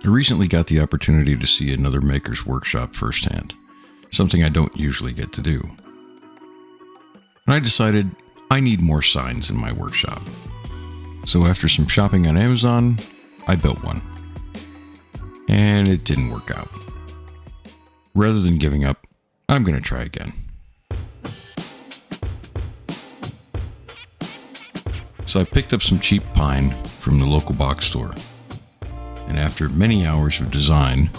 I recently got the opportunity to see another maker's workshop firsthand, something I don't usually get to do. And I decided I need more signs in my workshop. So after some shopping on Amazon, I built one. And it didn't work out. Rather than giving up, I'm going to try again. So I picked up some cheap pine from the local box store. And after many hours of design,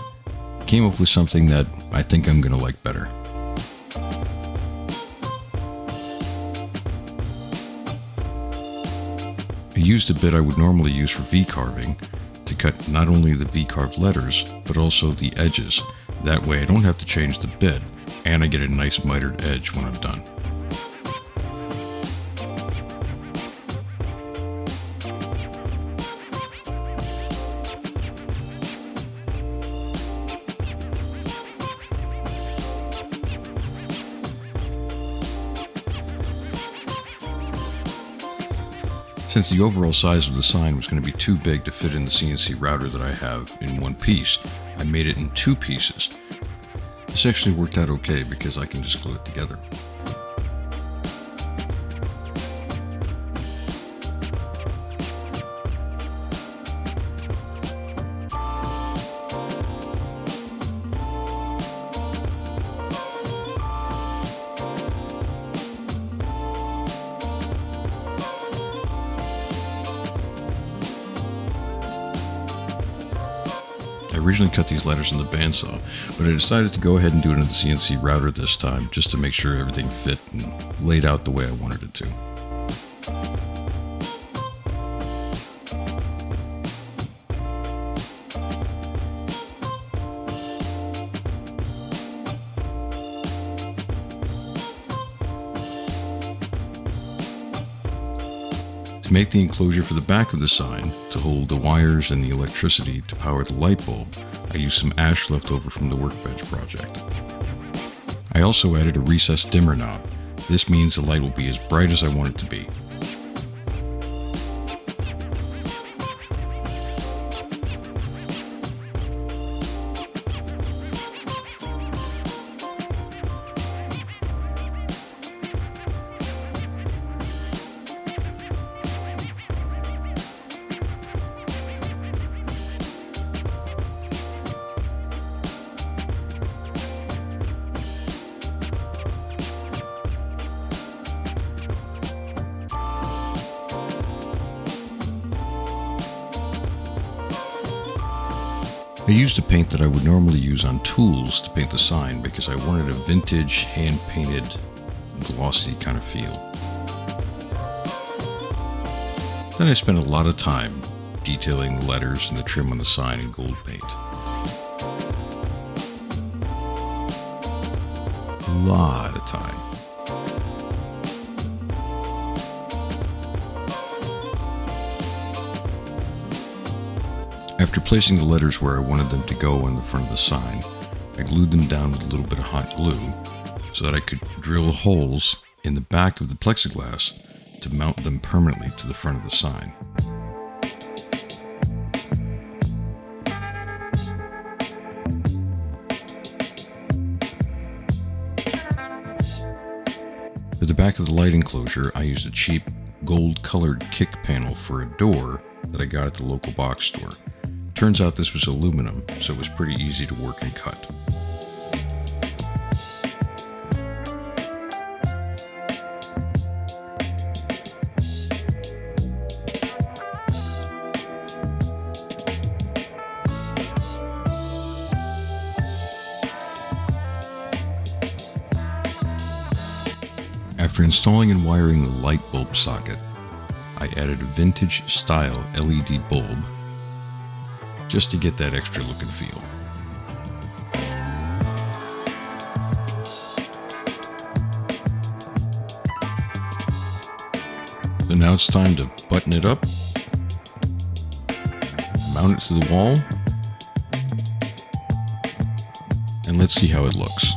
came up with something that I think I'm going to like better. I used a bit I would normally use for V-carving to cut not only the V-carved letters, but also the edges. That way I don't have to change the bit, and I get a nice mitered edge when I'm done. Since the overall size of the sign was going to be too big to fit in the CNC router that I have in one piece, I made it in two pieces. This actually worked out okay because I can just glue it together. I originally cut these letters in the bandsaw, but I decided to go ahead and do it in the CNC router this time, just to make sure everything fit and laid out the way I wanted it to. To make the enclosure for the back of the sign, to hold the wires and the electricity to power the light bulb, I used some ash left over from the workbench project. I also added a recessed dimmer knob. This means the light will be as bright as I want it to be. I used a paint that I would normally use on tools to paint the sign because I wanted a vintage, hand-painted, glossy kind of feel. Then I spent a lot of time detailing the letters and the trim on the sign in gold paint. A lot of time. After placing the letters where I wanted them to go on the front of the sign, I glued them down with a little bit of hot glue so that I could drill holes in the back of the plexiglass to mount them permanently to the front of the sign. For the back of the light enclosure, I used a cheap gold-colored kick panel for a door that I got at the local box store. Turns out this was aluminum, so it was pretty easy to work and cut. After installing and wiring the light bulb socket, I added a vintage style LED bulb just to get that extra look and feel. So now it's time to button it up, mount it to the wall, and let's see how it looks.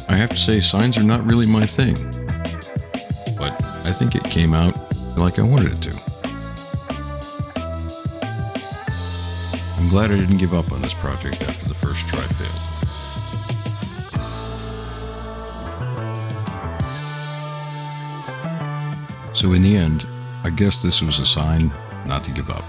I have to say, signs are not really my thing, but I think it came out like I wanted it to. I'm glad I didn't give up on this project after the first try failed. So in the end, I guess this was a sign not to give up.